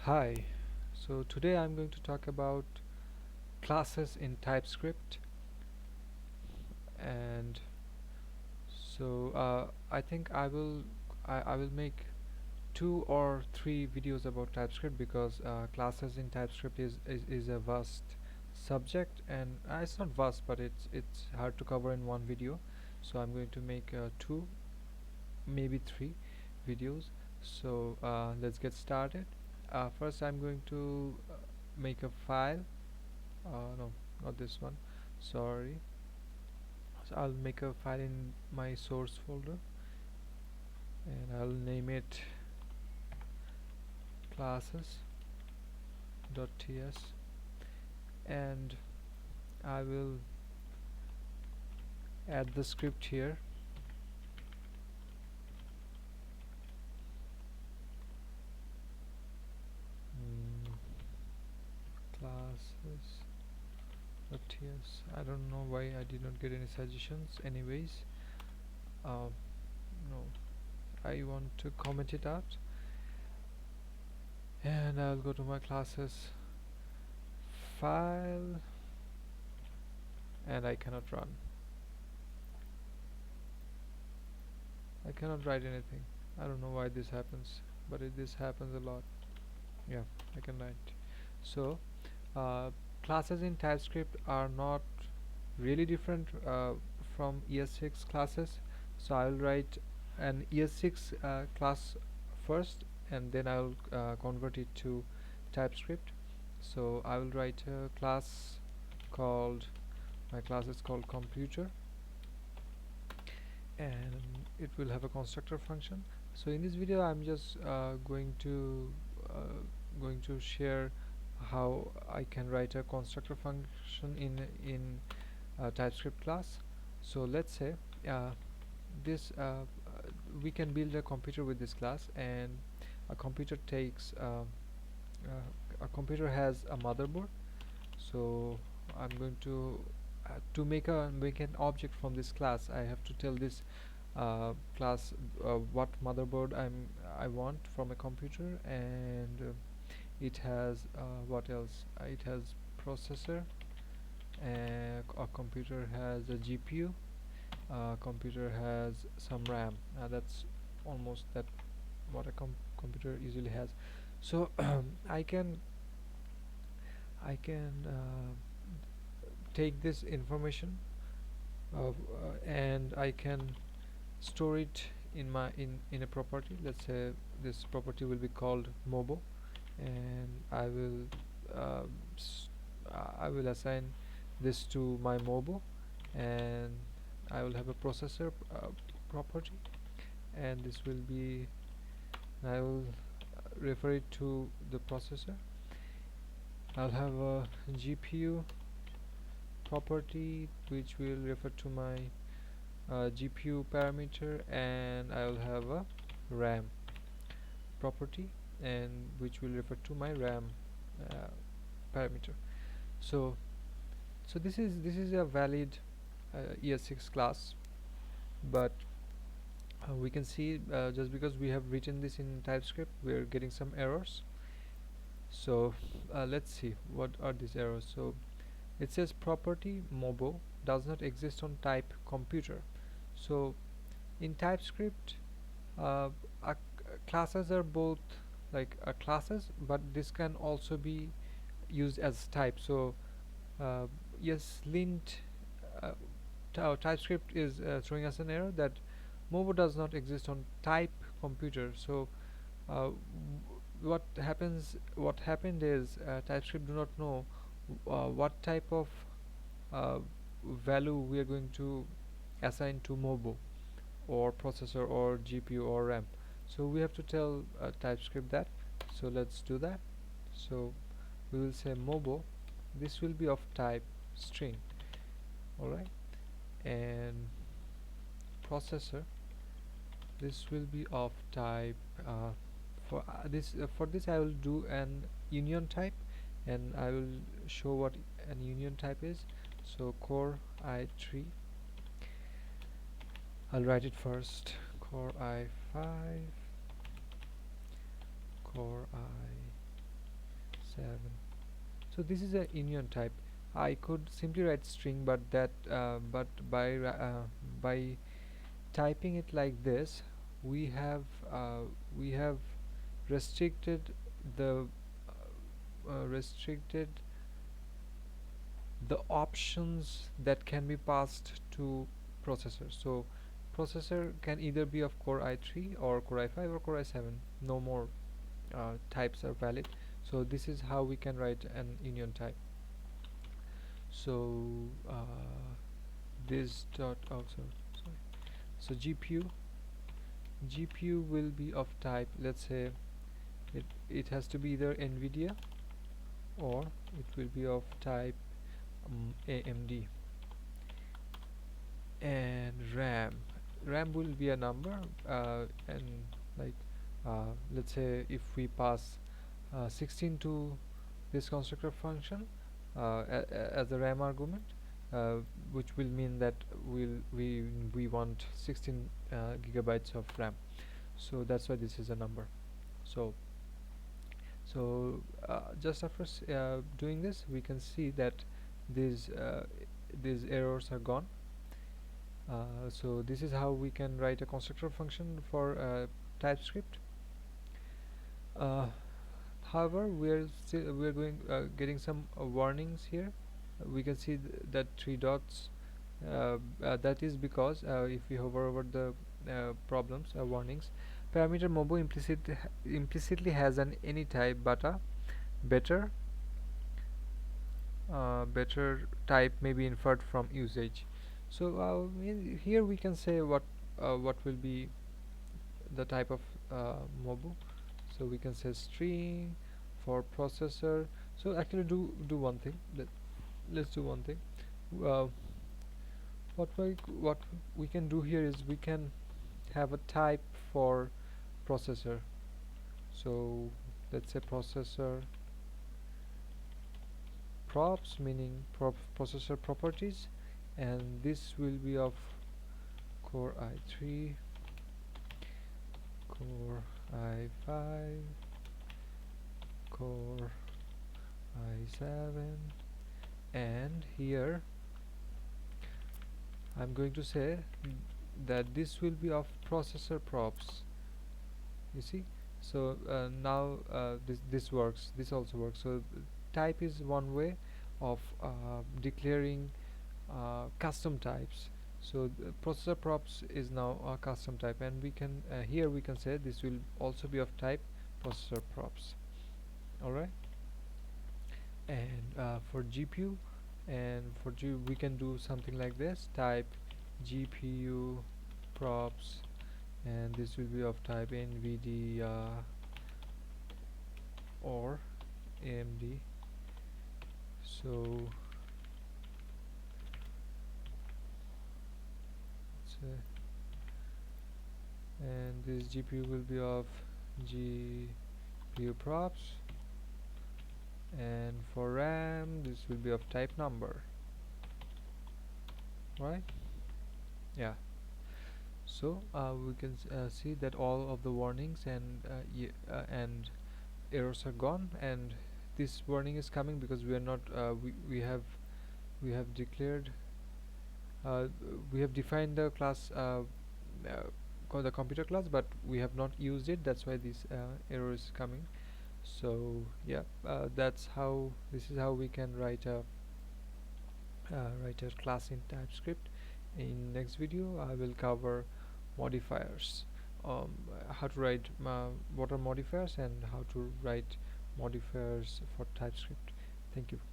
Hi, so today I'm going to talk about classes in TypeScript, and I think I will make 2 or 3 videos about TypeScript because classes in TypeScript is a vast subject, and it's not vast, but it's hard to cover in one video. So I'm going to make 2, maybe 3 videos. So let's get started. First I'm going to make a file. No, not this one, sorry. So I'll make a file in my source folder, and I'll name it classes.ts, and I will add the script here. Classes.ts. I don't know why I did not get any suggestions. Anyways, no, I want to comment it out, and I'll go to my classes file, and I cannot run. I cannot write anything. I don't know why this happens, but this happens a lot. Yeah, I can write. So uh, classes in TypeScript are not really different from ES6 classes. So I will write an ES6 class first, and then I will convert it to TypeScript. So I will write a class called, my class is called computer, and it will have a constructor function. So in this video I'm just going to share how I can write a constructor function in TypeScript class. So let's say uh, this we can build a computer with this class, and a computer takes a computer has a motherboard. So I'm going to make an object from this class. I have to tell this class what motherboard I want from a computer, and it has what else? It has processor. A computer has a GPU. Computer has some RAM. That's almost that what a computer usually has. So I can take this information and I can store it in my in a property. Let's say this property will be called mobo, and uh, I will assign this to my mobo, and I will have a processor property, and this will be, I will refer it to the processor. I'll have a GPU property which will refer to my GPU parameter, and I will have a RAM property, and which will refer to my RAM uh, parameter. So this is a valid ES6 class, but we can see just because we have written this in TypeScript, we are getting some errors. So let's see what are these errors. So it says property mobo does not exist on type computer. So in TypeScript, classes are both like classes, but this can also be used as type. So uh, yes, lint TypeScript is throwing us an error that mobo does not exist on type computer. So what happened is TypeScript do not know what type of uh, value we are going to assign to mobo or processor or GPU or RAM. So we have to tell TypeScript that. So let's do that. So we will say mobo, this will be of type string, alright, and processor, this will be of type for this I will do an union type, and I will show what an union type is. So core i3, I'll write it first. Core i5, core 7. So this is a union type. I could simply write string, but but by typing it like this, we have uh, we have restricted the restricted the options that can be passed to processor. So processor can either be of core i3 or core i5 or core i7. No more types are valid. So this is how we can write an union type. So this dot oh sorry. So GPU will be of type, let's say it has to be either NVIDIA, or it will be of type AMD. And RAM will be a number, and like let's say if we pass 16 to this constructor function as a RAM argument, uh, which will mean that we want 16 gigabytes of RAM. So that's why this is a number. So just after doing this, we can see that these these errors are gone. So this is how we can write a constructor function for TypeScript. Uh, However, we're going getting some warnings here. We can see that three dots. That is because if we hover over the problems warnings, parameter mobo implicitly has an any type, but a better better type may be inferred from usage. So here we can say what will be the type of mobo. So we can say string for processor. So actually do one thing. Let's do one thing. uh, what we can do here is we can have a type for processor. So let's say processor props, meaning processor properties, and this will be of core i3, core i5, core i7, and here I'm going to say that this will be of processor props. You see, so now this works, this also works. So type is one way of declaring custom types. So the processor props is now a custom type, and we can here we can say this will also be of type processor props. Alright, and for GPU and for we can do something like this: type GPU props, and this will be of type NVIDIA or AMD. So and this GPU will be of GPU props, and for RAM this will be of type number, right? Yeah. So we can see that all of the warnings and errors are gone, and this warning is coming because we are not we have declared uh, we have defined the class the computer class, but we have not used it. That's why this error is coming. So yeah, that's how this is how we can write a class in TypeScript. In next video I will cover modifiers, how to write what are modifiers and how to write modifiers for TypeScript. Thank you.